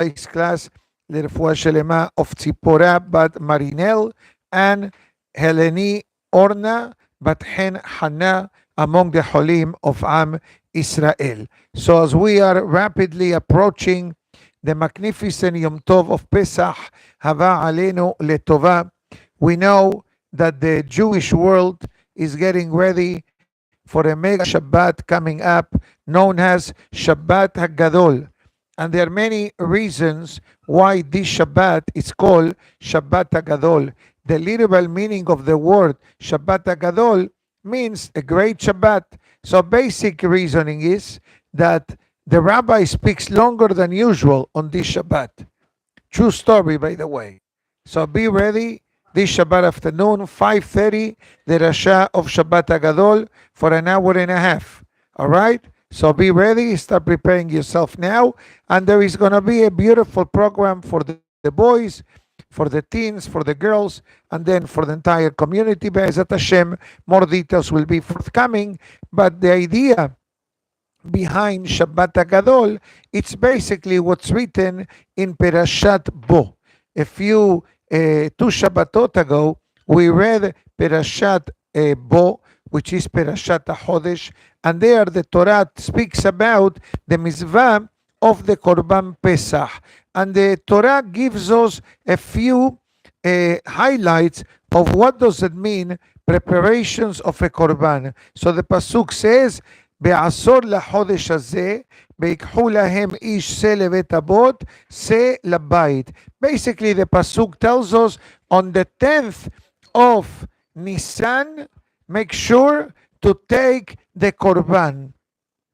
Ice class לרפואה שלמה of ציפורה בת מרינל and Heleni Orna בת חן חנה among the Holim of Am Israel. So as we are rapidly approaching the magnificent Yom Tov of Pesach, Hava Alenu Letova, we know that the Jewish world is getting ready for a mega Shabbat coming up known as Shabbat Hagadol. And there are many reasons why this Shabbat is called Shabbat Hagadol. The literal meaning of the word Shabbat Hagadol means a great Shabbat. So basic reasoning is that the rabbi speaks longer than usual on this Shabbat. True story, by the way. So be ready this Shabbat afternoon, 5:30, the Rasha of Shabbat Hagadol for an hour and a half. All right? So be ready, start preparing yourself now. And there is going to be a beautiful program for the boys, for the teens, for the girls, and then for the entire community. Be'ezat Hashem, more details will be forthcoming. But the idea behind Shabbat Hagadol, it's basically what's written in Perashat Bo. A few, 2 Shabbatot ago, we read Perashat Bo, which is Perashat HaChodesh, and there the Torah speaks about the mitzvah of the Korban Pesach. And the Torah gives us a few highlights of what does it mean, preparations of a Korban. So the Pasuk says, בעשור לחודש הזה, ויקחו להם איש שא לבית אבות, שא לבית. Basically, the Pasuk tells us on the 10th of Nisan, make sure to take the Korban.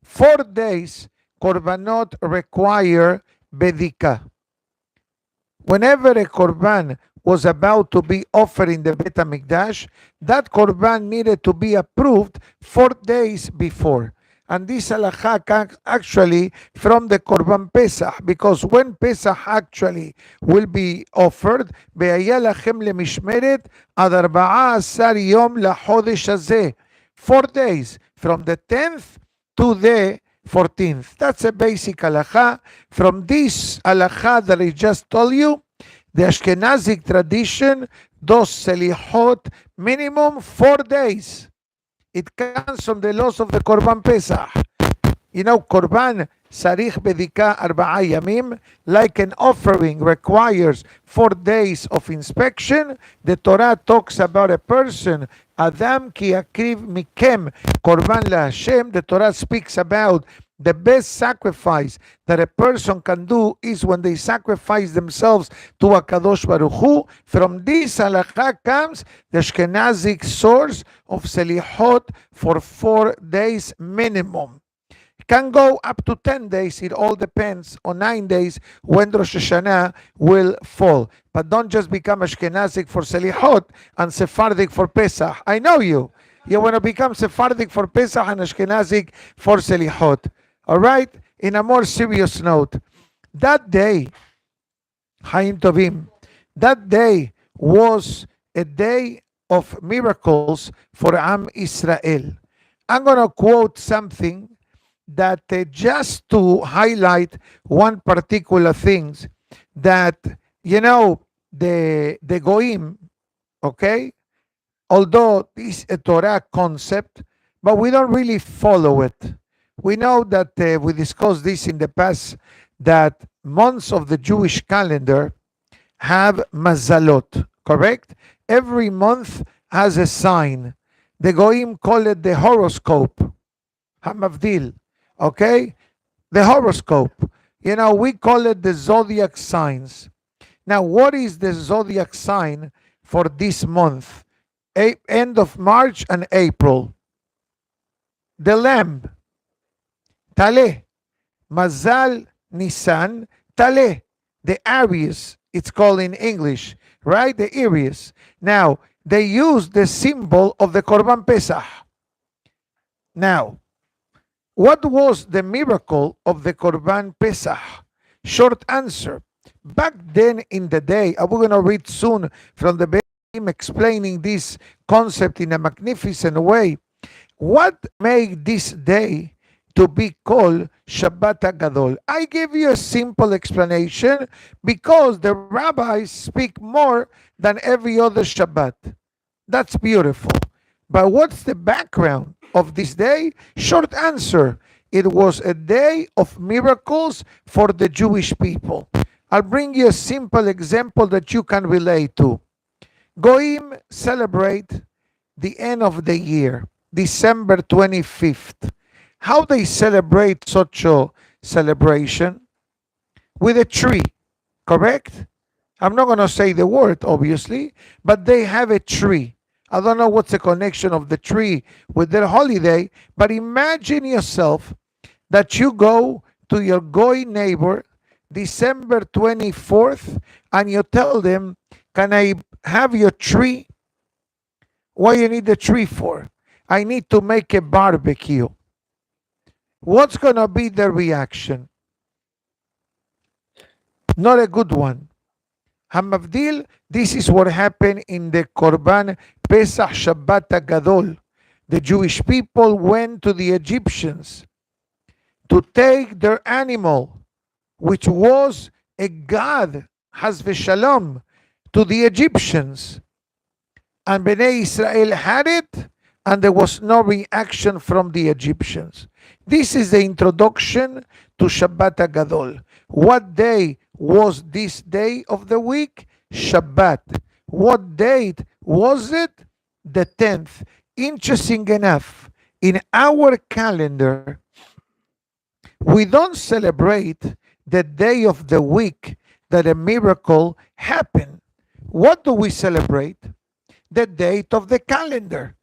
4 days, Korbanot require bedika. Whenever a Korban was about to be offered in the Bet HaMikdash, that Korban needed to be approved 4 days before. And this halakha comes actually from the Korban Pesach, because when Pesach actually will be offered, והיה לכם למשמרת עד 14 יום לחודש הזה. 4 days, from the 10th to the 14th. That's a basic halakha. From this halakha that I just told you, the Ashkenazic tradition does selihot minimum 4 days. It comes from the laws of the Korban Pesach. You know, Korban Sarich Bedika 4 Yamim, like an offering requires 4 days of inspection. The Torah talks about a person, Adam ki akriv mikem Korban laHashem. The Torah speaks about the best sacrifice that a person can do is when they sacrifice themselves to HaKadosh Baruch Hu. From this halakha comes the Ashkenazic source of selihot for 4 days minimum. It can go up to 10 days. It all depends on 9 days when Rosh Hashanah will fall. But don't just become Ashkenazic for selihot and Sephardic for Pesach. I know you. You want to become Sephardic for Pesach and Ashkenazic for selihot. All right, in a more serious note, that day, Chaim Tovim, that day was a day of miracles for Am Israel. I'm going to quote something that just to highlight one particular thing that, you know, the Goim, okay, although it's a Torah concept, but we don't really follow it. We know that we discussed this in the past, that months of the Jewish calendar have mazalot, correct? Every month has a sign. The Goim call it the horoscope, Hamavdil, okay? The horoscope. You know, we call it the zodiac signs. Now, what is the zodiac sign for this month? End of March and April. The lamb. Taleh, Mazal Nisan, Taleh, the Aries, it's called in English, right? The Aries. Now, they use the symbol of the Korban Pesach. Now, what was the miracle of the Korban Pesach? Short answer. Back then in the day, we're going to read soon from the beginning explaining this concept in a magnificent way. What made this day to be called Shabbat Hagadol? I give you a simple explanation because the rabbis speak more than every other Shabbat. That's beautiful. But what's the background of this day? Short answer. It was a day of miracles for the Jewish people. I'll bring you a simple example that you can relate to. Goyim celebrate the end of the year, December 25th. How they celebrate such a celebration? With a tree, correct? I'm not going to say the word, obviously, but they have a tree. I don't know what's the connection of the tree with their holiday, but imagine yourself that you go to your Goy neighbor December 24th and you tell them, can I have your tree? What you need the tree for? I need to make a barbecue. What's going to be the reaction? Not a good one. Hamavdil, this is what happened in the Korban Pesach Shabbat Hagadol. The Jewish people went to the Egyptians to take their animal, which was a god, Haz v'Shalom, to the Egyptians. And Bnei Israel had it, and there was no reaction from the Egyptians. This is the introduction to Shabbat Hagadol. What day was this day of the week? Shabbat. What date was it? The 10th. Interesting enough, in our calendar, we don't celebrate the day of the week that a miracle happened. What do we celebrate? The date of the calendar,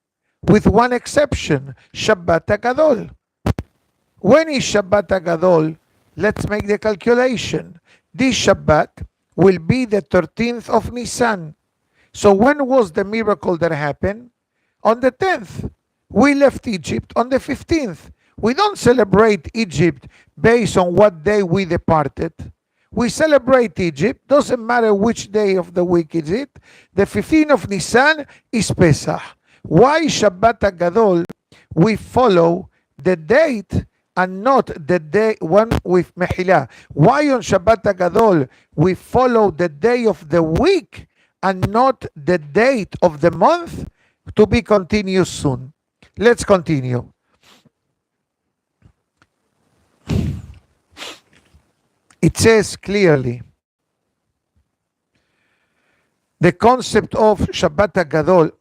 with one exception, Shabbat Hagadol. When is Shabbat Hagadol? Let's make the calculation. This Shabbat will be the 13th of Nisan. So when was the miracle that happened? On the 10th. We left Egypt on the 15th. We don't celebrate Egypt based on what day we departed. We celebrate Egypt, doesn't matter which day of the week is it. The 15th of Nisan is Pesach. Why Shabbat Hagadol? We follow the date and not the day one with Mehila. Why on Shabbat Hagadol we follow the day of the week and not the date of the month? To be continued soon. Let's continue. It says clearly, the concept of Shabbat Hagadol,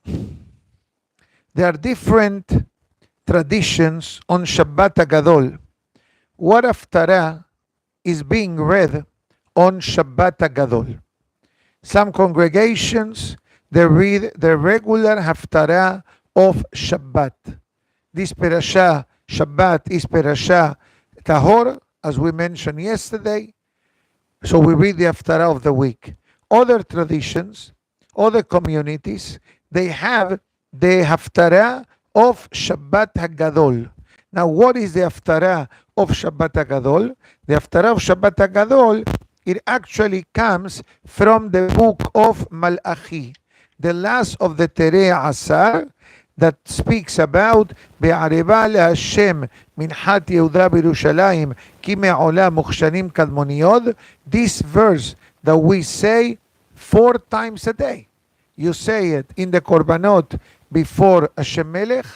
there are different traditions on Shabbat Hagadol. What Aftara is being read on Shabbat Hagadol? Some congregations, they read the regular Haftarah of Shabbat. This Perashah, Shabbat, is Perashah Tahor, as we mentioned yesterday. So we read the Haftarah of the week. Other traditions, other communities, they have the Haftarah of Shabbat Hagadol. Now, what is the Haftarah of Shabbat Hagadol? The Haftarah of Shabbat Hagadol, it actually comes from the book of Malachi, the last of the Terei Asar, that speaks about Be'areva le'Hashem minchat Yehuda b'Yerushalayim ki me'olah mukhshanim kadmoniyod. This verse that we say 4 times a day. You say it in the Korbanot before Hashem Melech,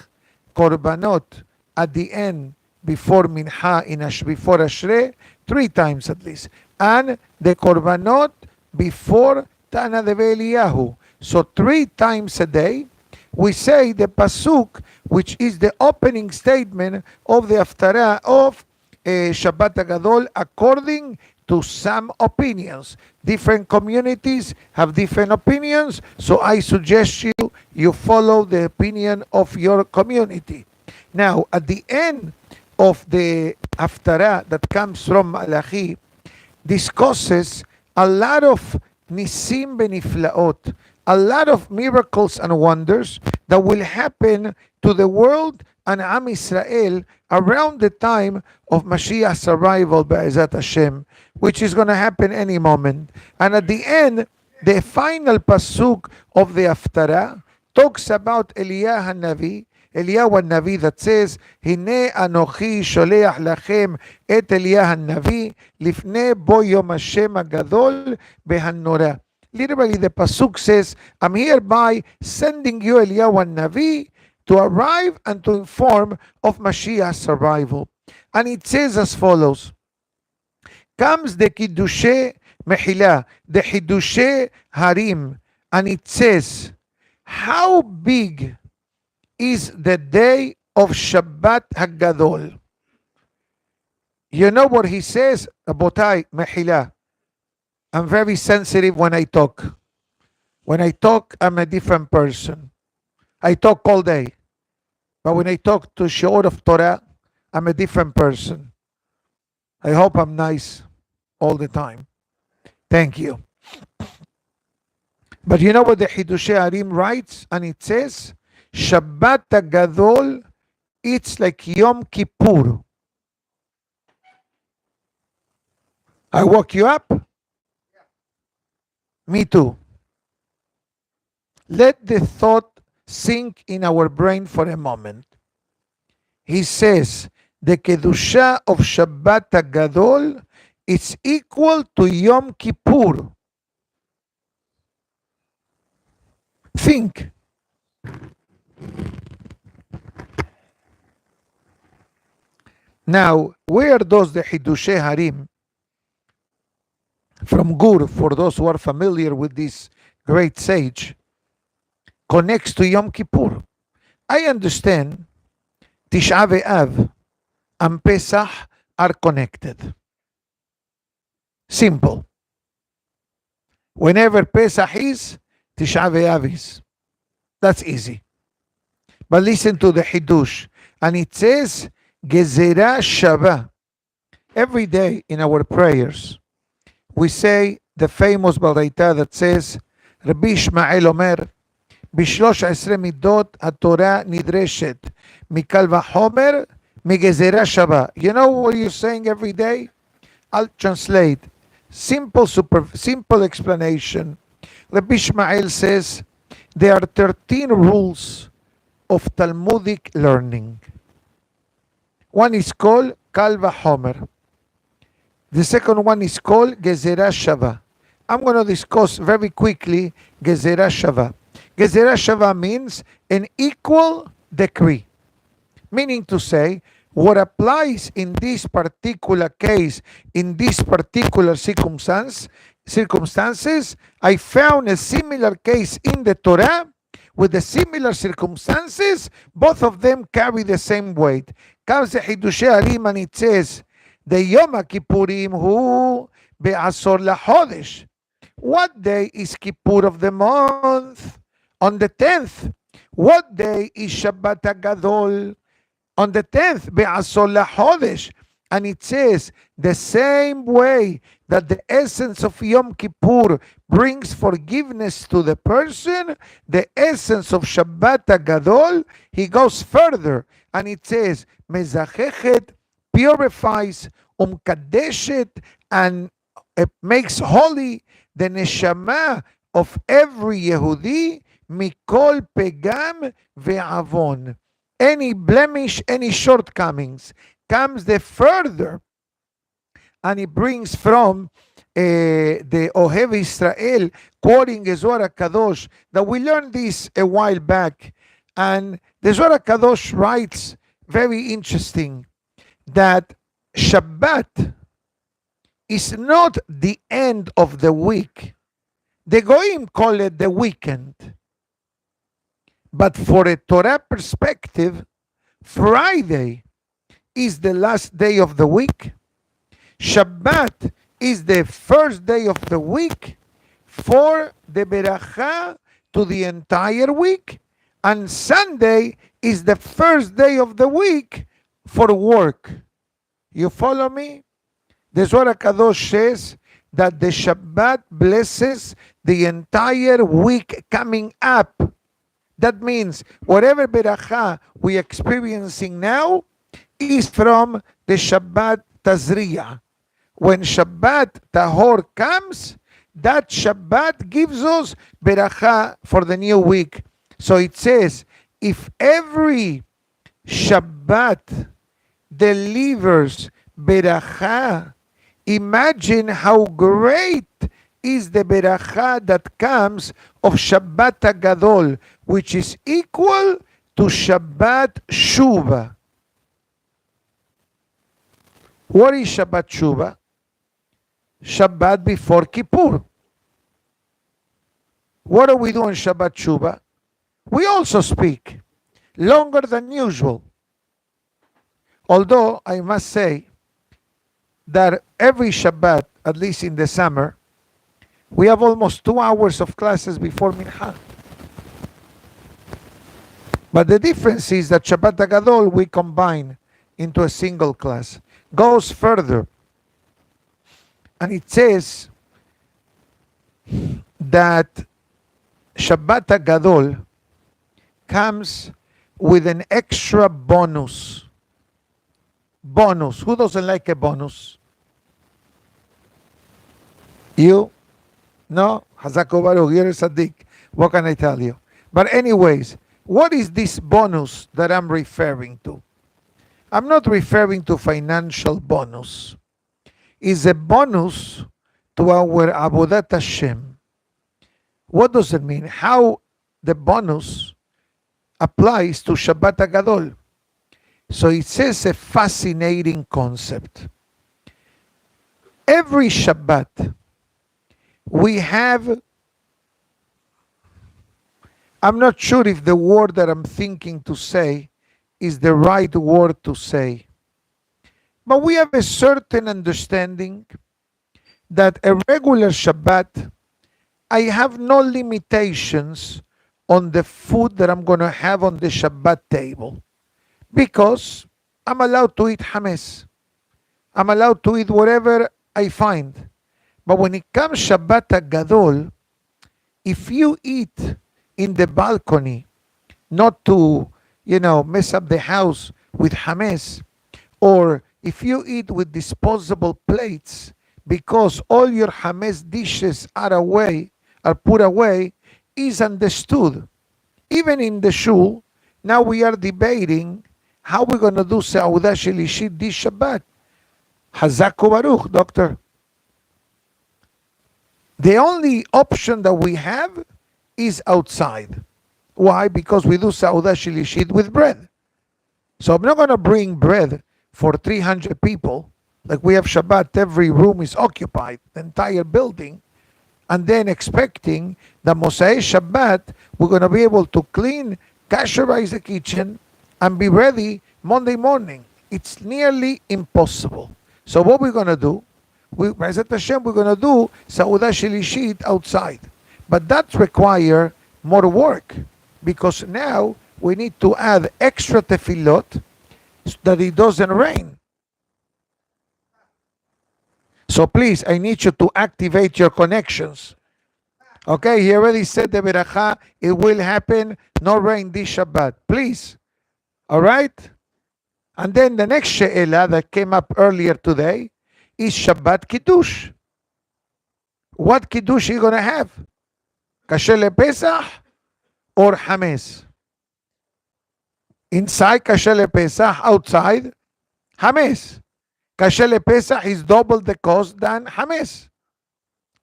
Korbanot at the end before Mincha, before Ashrei, 3 times at least. And the Korbanot before Tana de Eliyahu. So 3 times a day, we say the Pasuk, which is the opening statement of the Haftarah of Shabbat Hagadol, according to some opinions. Different communities have different opinions, so I suggest you follow the opinion of your community. Now, at the end of the Haftarah that comes from Malachi, discusses a lot of Nisim Beniflaot, a lot of miracles and wonders that will happen to the world and Am Israel around the time of Mashiach's arrival, Be'ezat Hashem, which is going to happen any moment. And at the end, the final pasuk of the Haftarah talks about Eliyahu Hanavi, Eliyahu Navi that says, Hine anochi sholeach lachem et Eliyahu Navi lifnei bo yom Hashem hagadol behanora. Literally, the pasuk says, I'm hereby sending you Eliyahu Navi to arrive and to inform of Mashiach's arrival. And it says as follows, comes the Kiddushe Mechila, the Hiddushe Harim, and it says, how big is the day of Shabbat Hagadol? You know what he says? Abotai, Mechila. I'm very sensitive when I talk. When I talk, I'm a different person. I talk all day. But when I talk to Shiur of Torah, I'm a different person. I hope I'm nice all the time. Thank you. But you know what the Hiddushe Harim writes? And it says, Shabbat Hagadol, it's like Yom Kippur. I woke you up? Me too. Let the thought sink in our brain for a moment. He says, the Kedusha of Shabbat Hagadol is equal to Yom Kippur. Think. Now, where does the Hiddushe Harim from Gur, for those who are familiar with this great sage, connects to Yom Kippur? I understand Tisha B'Av and Pesach are connected. Simple. Whenever Pesach is, Tisha B'Av is. That's easy. But listen to the Hiddush. And it says, Gezerah Shabbat. Every day in our prayers, we say the famous Baraita that says, Rabbi Ishmael Omer, ב-13 מידות התורה נדרשת מקל וחומר מגזירה שווה. You know what you're saying every day? I'll translate. Simple explanation. Rabbi Ishmael says there are 13 rules of Talmudic learning. One is called Kal Vachomer. The second one is called Gezerah Shava. I'm going to discuss very quickly Gezerah Shava. Gezerah Shava means an equal decree. Meaning to say, what applies in this particular case, in this particular circumstances, I found a similar case in the Torah with the similar circumstances. Both of them carry the same weight. Comes the Hiddushe Harim and it says, the Yom Kippurim hu be'asor lachodesh. What day is Kippur of the month? On the 10th. What day is Shabbat Hagadol? On the 10th, be'asor lachodesh. And it says, the same way that the essence of Yom Kippur brings forgiveness to the person, the essence of Shabbat Hagadol, he goes further. And it says, mezachechet, purifies, umkadeshet, and it makes holy the neshama of every Yehudi, mikol pegam ve'avon. Any blemish, any shortcomings, comes the further, and he brings from the Ohev Israel, quoting the Zohar Kadosh, that we learned this a while back, and the Zohar Kadosh writes, very interesting, that Shabbat is not the end of the week. The Goyim call it the weekend. But for a Torah perspective, Friday is the last day of the week. Shabbat is the first day of the week for the beracha to the entire week. And Sunday is the first day of the week for work. You follow me? The Zohar Kadosh says that the Shabbat blesses the entire week coming up. That means whatever beracha we are experiencing now is from the Shabbat Tazriya. When Shabbat Tahor comes, that Shabbat gives us beracha for the new week. So it says, if every Shabbat delivers beracha. Imagine how great is the beracha that comes of Shabbat Hagadol, which is equal to Shabbat Shuba. What is Shabbat Shuba? Shabbat before Kippur. What do we do on Shabbat Shuba? We also speak longer than usual. Although I must say that every Shabbat, at least in the summer, we have almost 2 hours of classes before Mincha. But the difference is that Shabbat Hagadol we combine into a single class. Goes further. And it says that Shabbat Hagadol comes with an extra bonus. Bonus. Who doesn't like a bonus? You? No? Hazako Baruch, you're a Sadiq. What can I tell you? But anyways, what is this bonus that I'm referring to? I'm not referring to financial bonus. It's a bonus to our Avodat Hashem. What does it mean? How the bonus applies to Shabbat Hagadol. So it says a fascinating concept. Every Shabbat, we have, I'm not sure if the word that I'm thinking to say is the right word to say, but we have a certain understanding that a regular Shabbat, I have no limitations on the food that I'm going to have on the Shabbat table, because I'm allowed to eat hametz. I'm allowed to eat whatever I find. But when it comes Shabbat Hagadol, if you eat in the balcony, not to, mess up the house with hametz, or if you eat with disposable plates, because all your hametz dishes are put away, is understood. Even in the shul, now we are debating how we're going to do Seudah Shelishit this Shabbat. Hazako Baruch, doctor. The only option that we have is outside. Why? Because we do Seudah Shelishit with bread. So I'm not going to bring bread for 300 people. Like we have Shabbat, every room is occupied, the entire building. And then expecting that Mosai Shabbat, we're going to be able to clean, kasherize the kitchen, and be ready Monday morning. It's nearly impossible. So what we're going to do, we're going to do Seudah Shelishit outside. But that requires more work, because now we need to add extra tefillot so that it doesn't rain. So please, I need you to activate your connections. Okay, he already said the beracha, it will happen, no rain this Shabbat. Please. All right? And then the next she'ela that came up earlier today is Shabbat Kiddush. What Kiddush are you going to have? Kasher lePesach or hametz? Inside Kasher lePesach, outside hametz. Kasher lePesach is double the cost than hametz.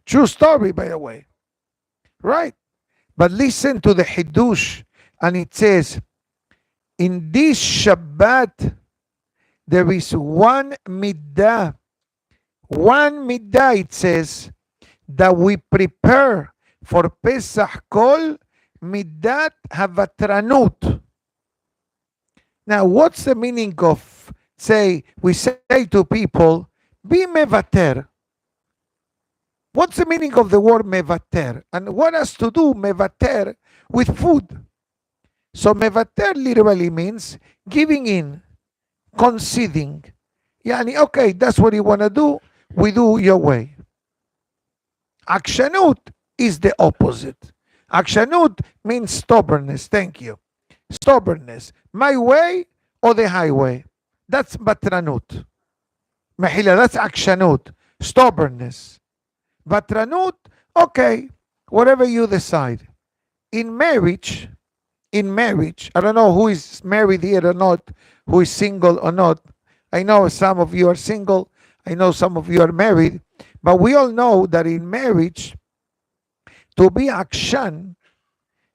True story, by the way. Right? But listen to the Hiddush, and it says, in this Shabbat, there is one middah. One middah, it says, that we prepare for Pesach Kol middat havatranut. Now, what's the meaning of, we say to people, be mevater. What's the meaning of the word mevater? And what has to do mevater with food? So mevater literally means giving in, conceding. Yani, okay, that's what you want to do, we do your way. Akshanut is the opposite. Akshanut means stubbornness, thank you. Stubbornness, my way or the highway. That's batranut. Mahila, that's akshanut, stubbornness. Batranut, okay, whatever you decide. In marriage, in marriage. I don't know who is married here or not, who is single or not. I know some of you are single. I know some of you are married. But we all know that in marriage, to be akshan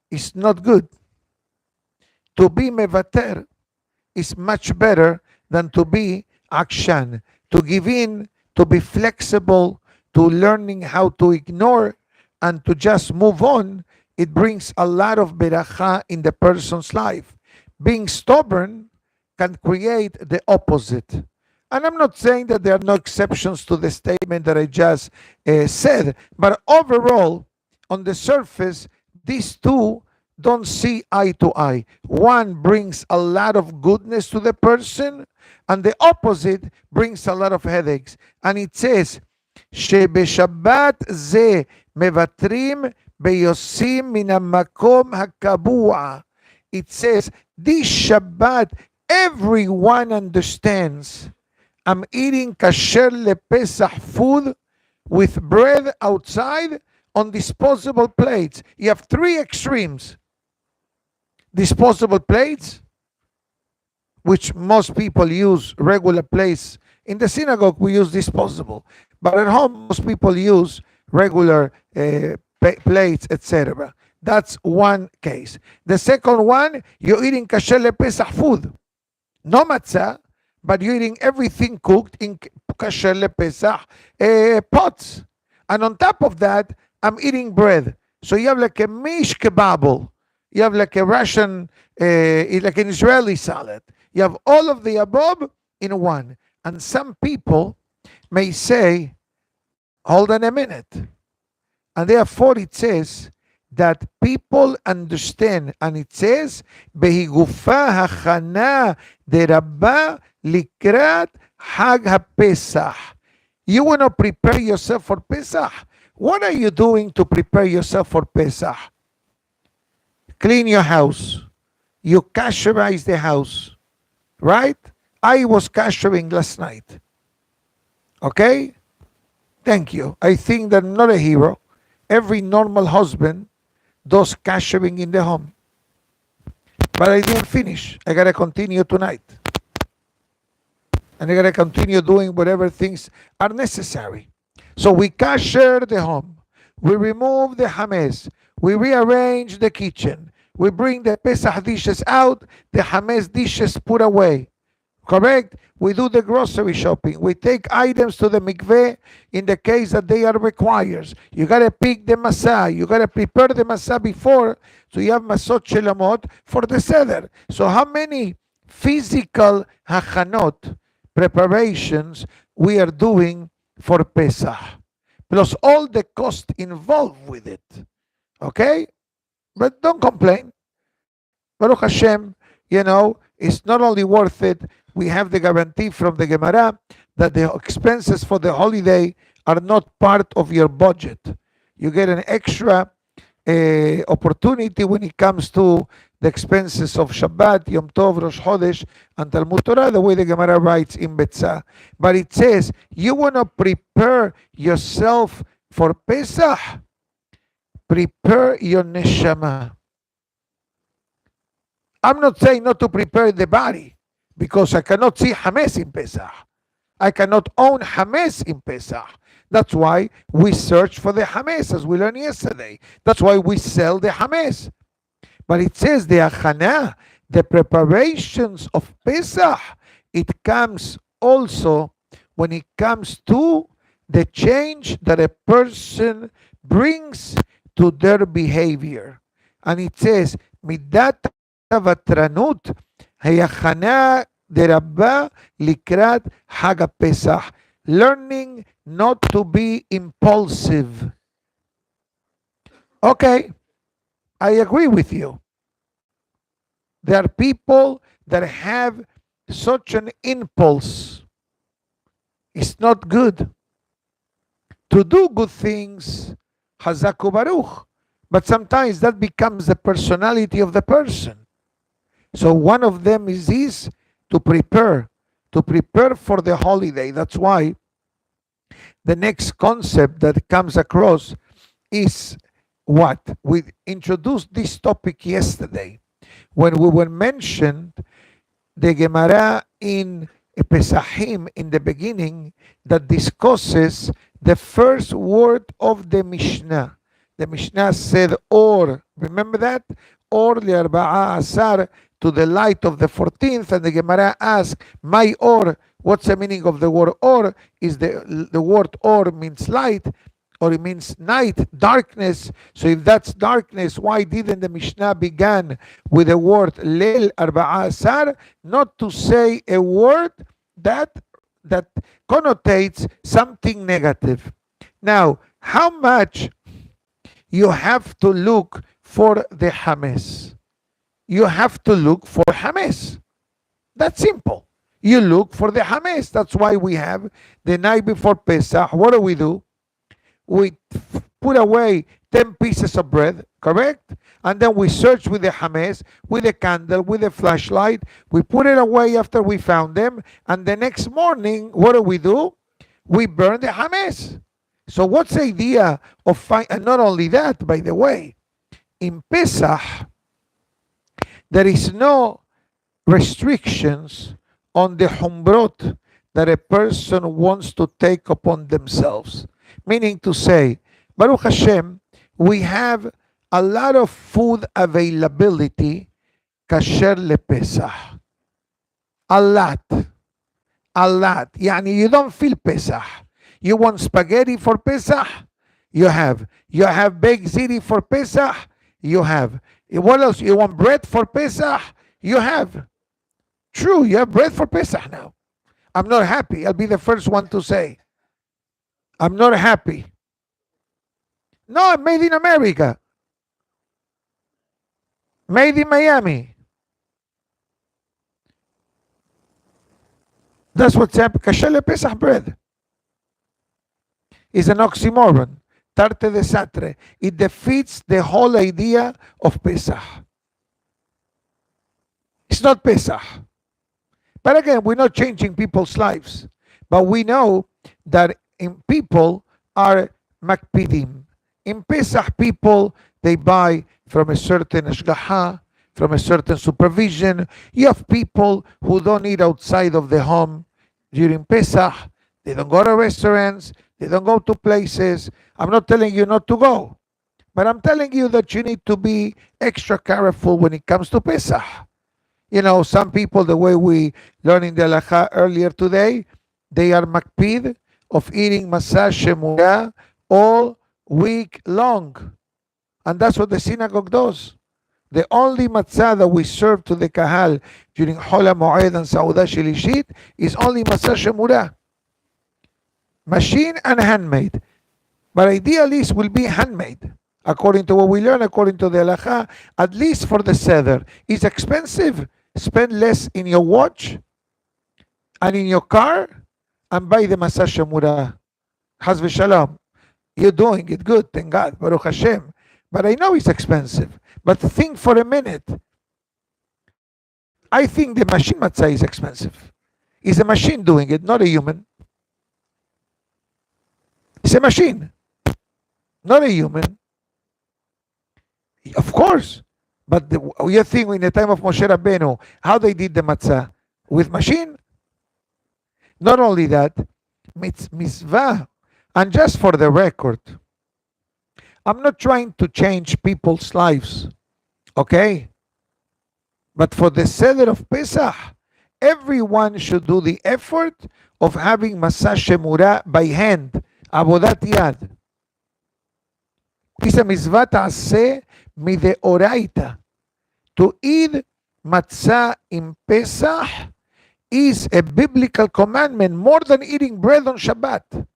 is not good. To be mevater is much better than to be akshan. To give in, to be flexible, to learning how to ignore, and to just move on, it brings a lot of beracha in the person's life. Being stubborn can create the opposite. And I'm not saying that there are no exceptions to the statement that I just said, but overall, on the surface, these two don't see eye to eye. One brings a lot of goodness to the person, and the opposite brings a lot of headaches. And it says, שבשבת זה מבטרים ביוסים מן המקום הקבוע. It says, this Shabbat, everyone understands. I'm eating kasher lepesach food with bread outside on disposable plates. You have three extremes. Disposable plates, which most people use regular plates. In the synagogue, we use disposable. But at home, most people use regular plates, etc. That's one case. The second one, you're eating kasher lepesach food. No matzah, but you're eating everything cooked in kasher lepesach pots. And on top of that, I'm eating bread. So you have like a mish kebab. You have like a Russian, like an Israeli salad. You have all of the above in one. And some people may say, hold on a minute. And therefore it says that people understand. And it says, בהגופה הכנה דרבה לקראת חג הפסח. You want to prepare yourself for Pesach? What are you doing to prepare yourself for Pesach? Clean your house. You kasherize the house. Right? I was kashering last night. Okay? Thank you. I think that I'm not a hero. Every normal husband does kashering in the home. But I didn't finish. I got to continue tonight. And I got to continue doing whatever things are necessary. So we kasher the home. We remove the hametz. We rearrange the kitchen. We bring the Pesach dishes out, the hametz dishes put away. Correct? We do the grocery shopping. We take items to the mikveh in the case that they are required. You got to pick the matzah. You got to prepare the matzah before, so you have masot shelamot for the seder. So how many physical hachanot, preparations, we are doing for Pesach? Plus all the cost involved with it. Okay? But don't complain. Baruch Hashem, it's not only worth it, we have the guarantee from the Gemara that the expenses for the holiday are not part of your budget. You get an extra opportunity when it comes to the expenses of Shabbat, Yom Tov, Rosh Chodesh, and Talmud Torah, the way the Gemara writes in Betzah. But it says, you want to prepare yourself for Pesach? Prepare your neshama. I'm not saying not to prepare the body, because I cannot see hametz in Pesach. I cannot own hametz in Pesach. That's why we search for the hametz, as we learned yesterday. That's why we sell the hametz. But it says the achana, the preparations of Pesach, it comes also when it comes to the change that a person brings to their behavior. And it says, midat ותרנות היחנה דרבה לקראת חג הפסח. Learning not to be impulsive. Okay, I agree with you. There are people that have such an impulse. It's not good. To do good things, Hazak u'Baruch, but sometimes that becomes the personality of the person. So one of them is this, to prepare for the holiday. That's why the next concept that comes across is what? We introduced this topic yesterday. When we were mentioned the Gemara in Pesachim in the beginning that discusses the first word of the Mishnah. The Mishnah said or. Remember that? Or li'arba'a asar, to the light of the 14th, and the Gemara asked, my or, what's the meaning of the word or? Is the word or means light, or it means night, darkness. So if that's darkness, why didn't the Mishnah begin with the word leil arba'a asar, not to say a word that connotates something negative? Now, how much you have to look for the Hames? You have to look for Hames. That's simple. You look for the Hames. That's why we have the night before Pesach. What do? We put away 10 pieces of bread, correct? And then we search with the Hames, with a candle, with a flashlight. We put it away after we found them. And the next morning, what do? We burn the Hames. So what's the idea of and not only that, by the way, in Pesach, there is no restrictions on the humbrot that a person wants to take upon themselves. Meaning to say, Baruch Hashem, we have a lot of food availability kasher lePesach. A lot. Yani you don't feel Pesach. You want spaghetti for Pesach? You have. You have baked ziti for Pesach? You have. What else? You want bread for Pesach? You have. True, you have bread for Pesach now. I'm not happy. I'll be the first one to say. I'm not happy. No, made in America. Made in Miami. That's what's happening. Kasher lePesach bread is an oxymoron. Tarte de satre. It defeats the whole idea of Pesach. It's not Pesach. But again, we're not changing people's lives. But we know that people are makpidim. In Pesach, people, they buy from a certain ashgaha, from a certain supervision. You have people who don't eat outside of the home during Pesach. They don't go to restaurants. They don't go to places. I'm not telling you not to go. But I'm telling you that you need to be extra careful when it comes to Pesach. You know, some people, the way we learned in the halacha earlier today, they are makpid of eating matzah shemura all week long. And that's what the synagogue does. The only matzah that we serve to the kahal during Hol HaMoed and Saudah Shilishit is only matzah shemura. Machine and handmade. But ideally it will be handmade. According to what we learn, according to the halacha, at least for the seder. It's expensive. Spend less in your watch and in your car and buy the matzah shemura. Chas v'shalom. You're doing it good, thank God, Baruch Hashem. But I know it's expensive. But think for a minute. I think the machine matzah is expensive. It's a machine doing it, not a human. It's a machine, not a human. Of course. But you think in the time of Moshe Rabbeinu, how they did the matzah? With machine? Not only that, mitzvah. And just for the record, I'm not trying to change people's lives, okay? But for the Seder of Pesach, everyone should do the effort of having matzah shemura by hand, avodat yad. It's a mitzvah ta'aseh mideoraita. To eat matzah in Pesach is a biblical commandment more than eating bread on Shabbat.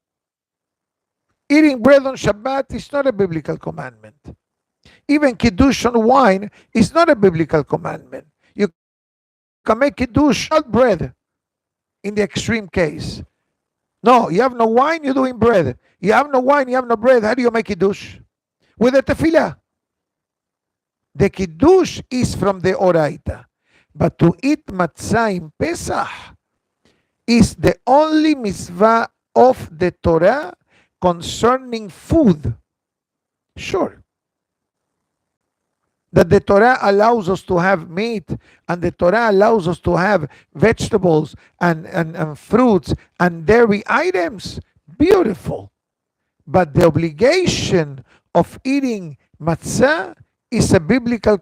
Eating bread on Shabbat is not a biblical commandment. Even Kiddush on wine is not a biblical commandment. You can make Kiddush not bread in the extreme case. No, you have no wine, you're doing bread. You have no wine, you have no bread. How do you make Kiddush? With a tefillah. The Kiddush is from the Oraita. But to eat matzah in Pesach is the only mitzvah of the Torah concerning food. Sure. That the Torah allows us to have meat, and the Torah allows us to have vegetables and fruits and dairy items. Beautiful. But the obligation of eating matzah is a biblical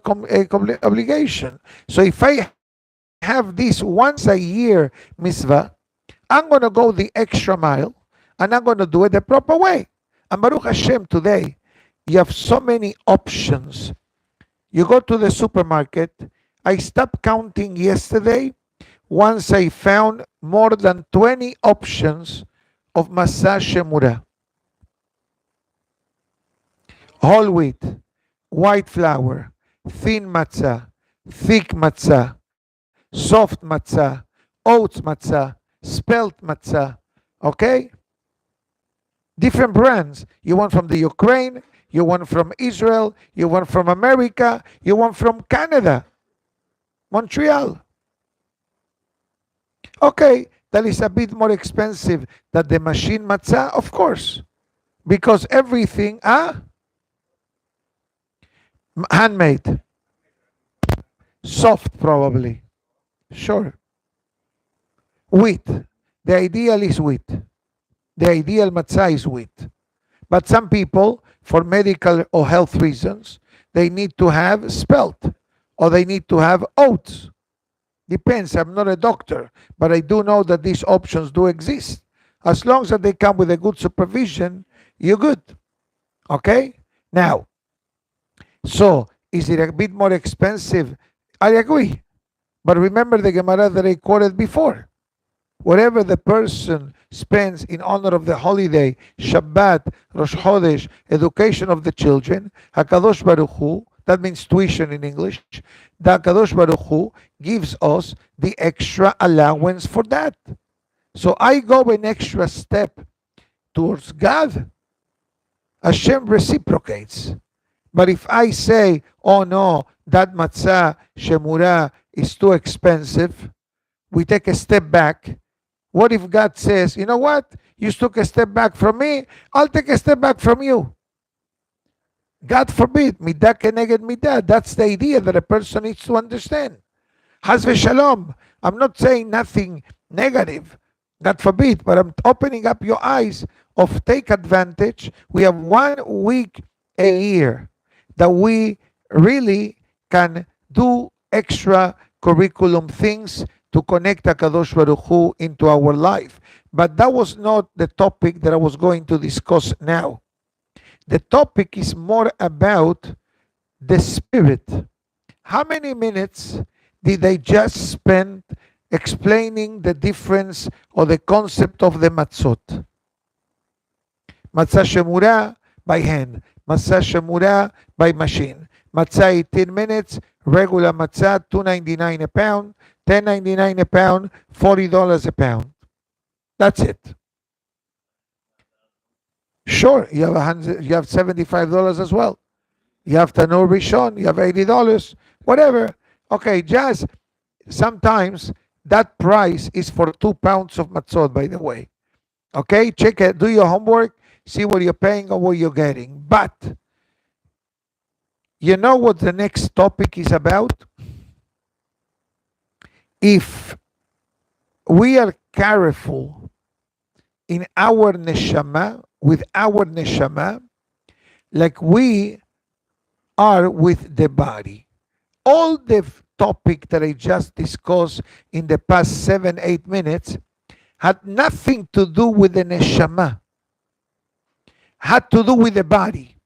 obligation. So if I have this once a year mitzvah, I'm going to go the extra mile and I'm going to do it the proper way. And Baruch Hashem, today, you have so many options. You go to the supermarket. I stopped counting yesterday once I found more than 20 options of matzah shemura. Whole wheat, white flour, thin matzah, thick matzah, soft matzah, oats matzah, spelt matzah. Okay? Different brands. You want from the Ukraine, you want from Israel, you want from America, you want from Canada, Montreal. Okay, that is a bit more expensive than the machine matzah, of course, because everything, handmade, soft probably, sure. Wheat, the ideal is wheat. The ideal matzah is wheat. But some people, for medical or health reasons, they need to have spelt or they need to have oats. Depends. I'm not a doctor, but I do know that these options do exist. As long as they come with a good supervision, you're good. Okay? Now, so is it a bit more expensive? I agree. But remember the Gemara that I quoted before. Whatever the person spends in honor of the holiday, Shabbat, Rosh Chodesh, education of the children, HaKadosh Baruch Hu, that means tuition in English, the HaKadosh Baruch Hu gives us the extra allowance for that. So I go an extra step towards God. Hashem reciprocates. But if I say, oh no, that matzah, shemura, is too expensive, we take a step back. What if God says, you know what? You took a step back from me, I'll take a step back from you. God forbid, midah keneged midah. That's the idea that a person needs to understand. Haz v'shalom. I'm not saying nothing negative, God forbid, but I'm opening up your eyes of take advantage. We have 1 week a year that we really can do extra curriculum things to connect HaKadosh Baruch Hu into our life. But that was not the topic that I was going to discuss now. The topic is more about the spirit. How many minutes did I just spend explaining the difference or the concept of the matzot? Matzah shemura by hand, matzah shemura by machine. Matzah 18 minutes, regular matzah $2.99 a pound, $10.99 a pound, $40 a pound. That's it. Sure, you have $75 as well. You have Tanur Rishon, you have $80, whatever. Okay, just sometimes that price is for 2 pounds of matzot, by the way. Okay, check it, do your homework, see what you're paying or what you're getting. But you know what the next topic is about? If we are careful in our neshama, with our neshama, like we are with the body. All the topic that I just discussed in the past 7-8 minutes had nothing to do with the neshama, had to do with the body.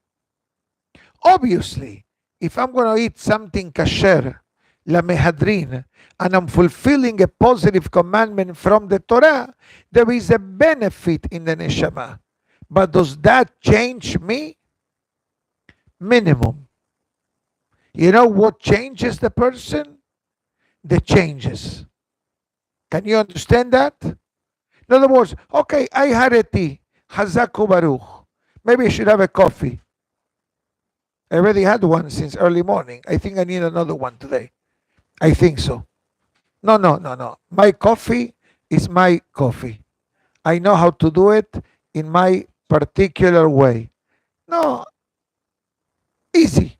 Obviously, if I'm going to eat something kasher, la mehadrin, and I'm fulfilling a positive commandment from the Torah, there is a benefit in the neshama. But does that change me? Minimum. You know what changes the person? The changes. Can you understand that? In other words, okay, I had a tea, Hazaku Baruch. Maybe I should have a coffee. I already had one since early morning. I think I need another one today. I think so. No. My coffee is my coffee. I know how to do it in my particular way. No, easy.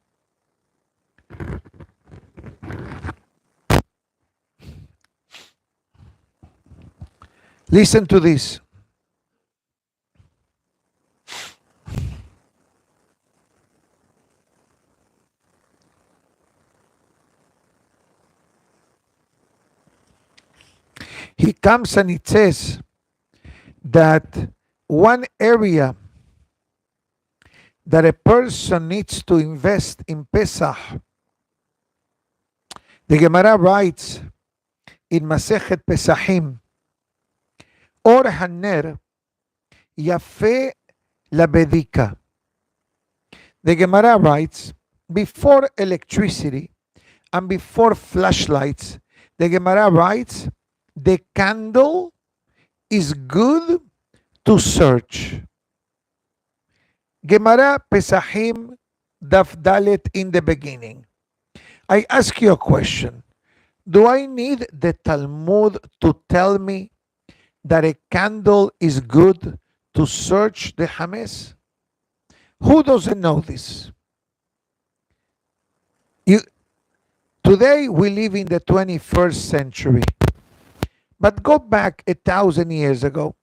Listen to this. He comes and it says that one area that a person needs to invest in Pesach, the Gemara writes in Masechet Pesachim, Or Haner Yafe Labedika. The Gemara writes, before electricity and before flashlights, the Gemara writes, the candle is good to search. Gemara Pesachim Daf Dalet in the beginning. I ask you a question. Do I need the Talmud to tell me that a candle is good to search the Hametz? Who doesn't know this? Today we live in the 21st century. But go back 1,000 years ago.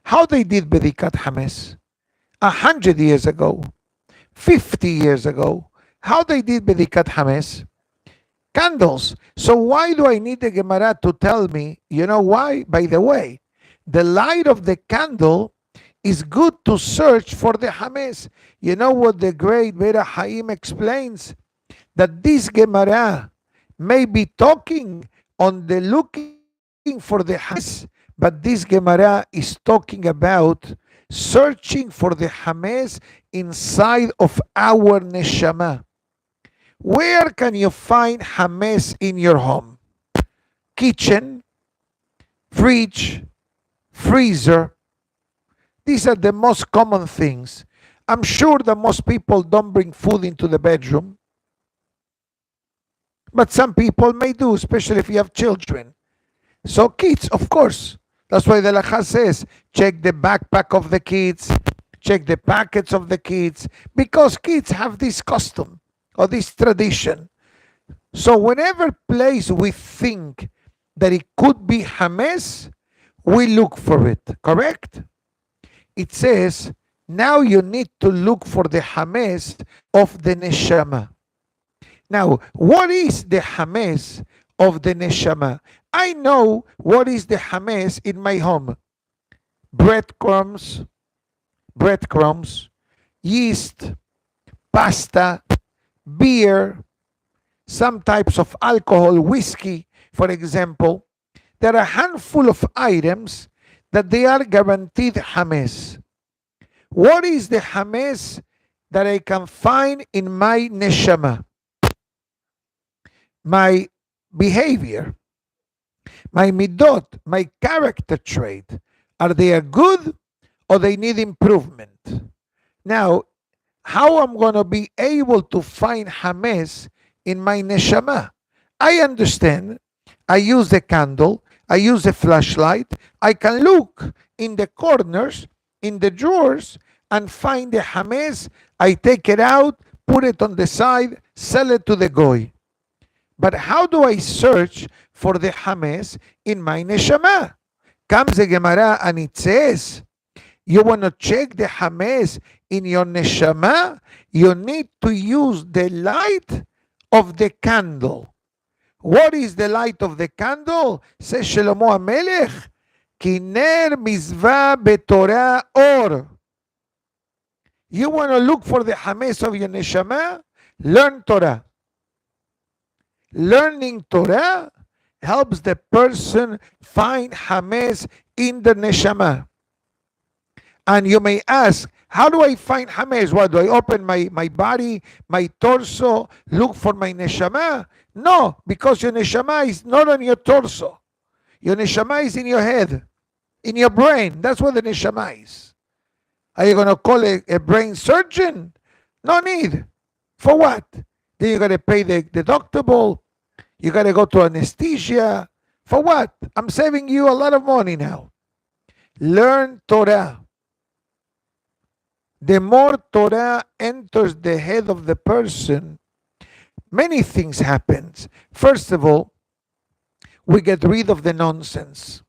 How they did Bedikat Hametz? 100 years ago. 50 years ago. How they did Bedikat Hametz? Candles. So why do I need the Gemara to tell me? You know why? By the way, the light of the candle is good to search for the Hametz. You know what the great Bera Haim explains? That this Gemara may be talking on the looking for the Hametz, but this Gemara is talking about searching for the Hametz inside of our neshama. Where can you find Hametz in your home? Kitchen, fridge, freezer. These are the most common things. I'm sure that most people don't bring food into the bedroom. But some people may do, especially if you have children. So kids, of course. That's why the Lacha says, check the backpack of the kids, check the packets of the kids, because kids have this custom or this tradition. So whenever place we think that it could be Hametz, we look for it, correct? It says, now you need to look for the Hametz of the Neshama. Now, what is the Hametz of the Neshama? I know what is the Hametz in my home. Breadcrumbs, yeast, pasta, beer, some types of alcohol, whiskey, for example. There are a handful of items that they are guaranteed Hametz. What is the Hametz that I can find in my neshama? My behavior, my midot, my character trait. Are they good or they need improvement? Now, how I'm going to be able to find Hametz in my neshama? I understand. I use the candle. I use a flashlight. I can look in the corners, in the drawers, and find the Hametz. I take it out, put it on the side, sell it to the goy. But how do I search for the Hametz in my neshama? Comes the Gemara and it says, you want to check the Hametz in your neshama? You need to use the light of the candle. What is the light of the candle? Says Shlomo HaMelech, Kiner mizvah betorah or. You want to look for the Hametz of your neshama? Learn Torah. Learning Torah helps the person find Hametz in the neshama. And you may ask, how do I find Hametz? What, do I open my body, my torso, look for my neshama? No, because your neshama is not on your torso. Your neshama is in your head, in your brain. That's where the neshama is. Are you going to call a brain surgeon? No need. For what? Then you got to pay the deductible. You got to go to anesthesia. For what? I'm saving you a lot of money now. Learn Torah. The more Torah enters the head of the person, many things happen. First of all, we get rid of the nonsense.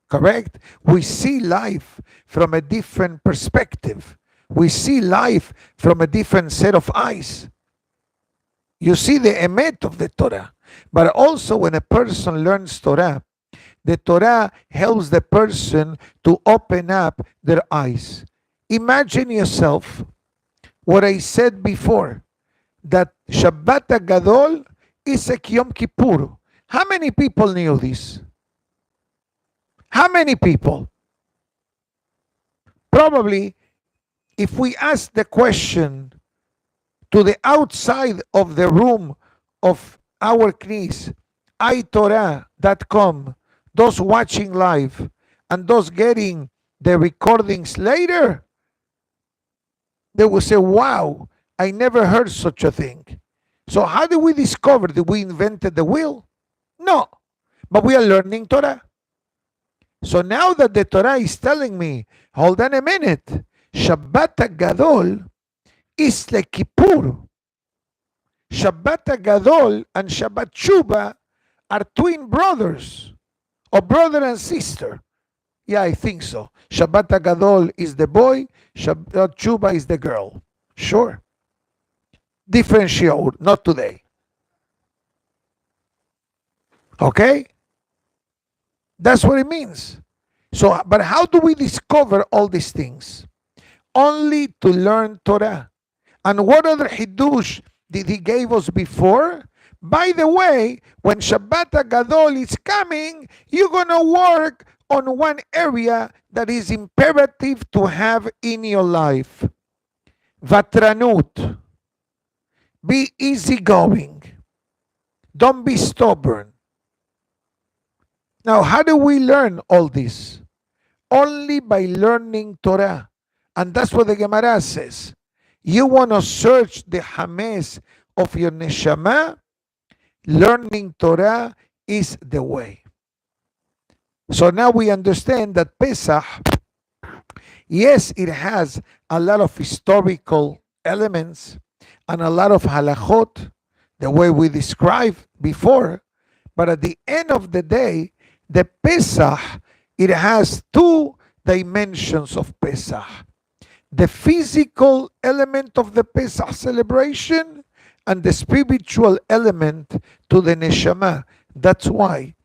correct? We see life from a different perspective. We see life from a different set of eyes. You see the emet of the Torah. But also when a person learns Torah, the Torah helps the person to open up their eyes. Imagine yourself what I said before, that Shabbat Hagadol is like Yom Kippur. How many people knew this? How many people? Probably, if we ask the question to the outside of the room of our knees, iTorah.com, those watching live and those getting the recordings later, they will say, wow, I never heard such a thing. So how did we discover that we invented the wheel? No, but we are learning Torah. So now that the Torah is telling me, hold on a minute, Shabbat Hagadol is like Kippur. Shabbat Hagadol and Shabbat Shuba are twin brothers, or brother and sister. Yeah, I think so. Shabbat Hagadol is the boy, Shabbat Shuba is the girl. Sure. Different shiur, not today. Okay? That's what it means. So, but how do we discover all these things? Only to learn Torah. And what other Hiddush did he give us before? By the way, when Shabbat Hagadol is coming, you're going to work on one area that is imperative to have in your life. Vatranut. Be easygoing. Don't be stubborn. Now, how do we learn all this? Only by learning Torah. And that's what the Gemara says. You want to search the hames of your neshama? Learning Torah is the way. So now we understand that Pesach, yes, it has a lot of historical elements and a lot of halachot, the way we described before, but at the end of the day, the Pesach, it has two dimensions of Pesach. The physical element of the Pesach celebration and the spiritual element to the neshama. That's why,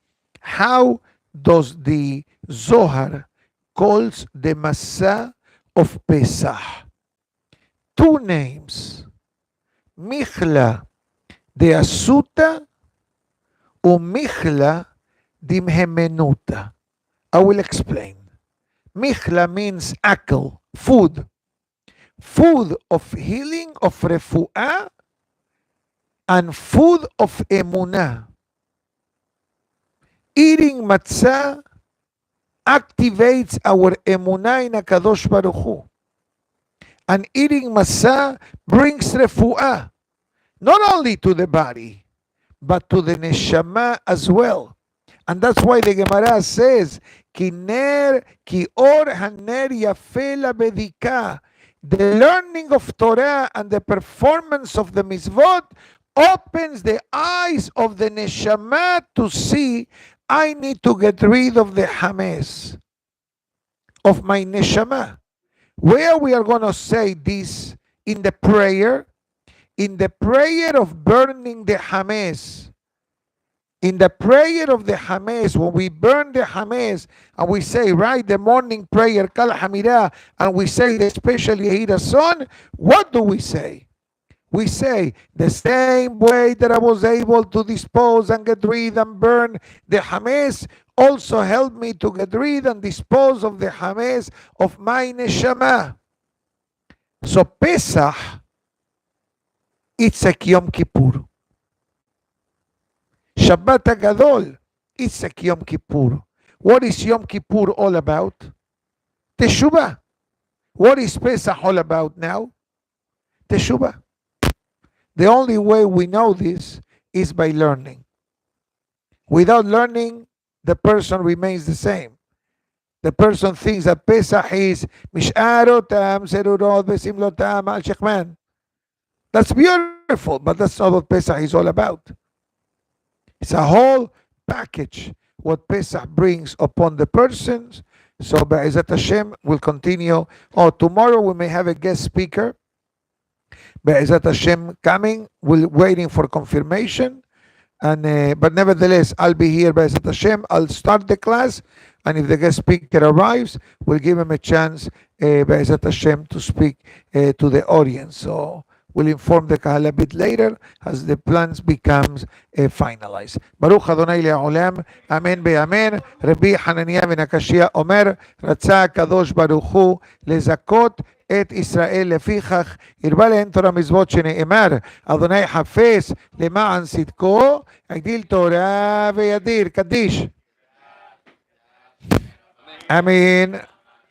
how does the Zohar calls the Masa of Pesach? Two names. Michla de Asuta or Michla de Mhemenuta. I will explain. Michla means akel, food. Food of healing, of refuah, and food of emunah. Eating matzah activates our emunah in HaKadosh Baruch Hu. And eating matzah brings refuah, not only to the body, but to the neshama as well. And that's why the Gemara says, Ki or haner yafela bedika. The learning of Torah and the performance of the mitzvot opens the eyes of the neshama to see, I need to get rid of the hames of my neshama. Where we are going to say this in the prayer of burning the hames. In the prayer of the hames, when we burn the hames and we say, right, the morning prayer, Kal Hamira, and we say the special Yehida son, what do we say? We say, the same way that I was able to dispose and get rid and burn the hames, also help me to get rid and dispose of the hames of my neshama. So Pesach, it's like Yom Kippur. Shabbat Hagadol, it's like Yom Kippur. What is Yom Kippur all about? Teshuvah. What is Pesach all about now? Teshuvah. The only way we know this is by learning. Without learning, the person remains the same. The person thinks that Pesach is Mish'arotam, Serurot, Besimlotam, Al Shechman. That's beautiful, but that's not what Pesach is all about. It's a whole package what Pesach brings upon the persons. So Be'ezat Hashem will continue. Oh, tomorrow we may have a guest speaker. Be'ezat Hashem coming. We're waiting for confirmation. And but nevertheless, I'll be here Be'ezat Hashem. I'll start the class. And if the guest speaker arrives, we'll give him a chance, Be'ezat Hashem, to speak to the audience. So we'll inform the Kahal a bit later as the plans becomes finalized. Baruch Adonai Le'olam, Amen Be'amen. Rabbi Hananiah ben Akashia Omer, רצה הקדוש ברוך הוא לזכות את ישראל לפיכך הרבה להם תורה מצוות שנאמר אדוני חפש למען צדקו יגדיל תורה וידיר. קדיש. Amen.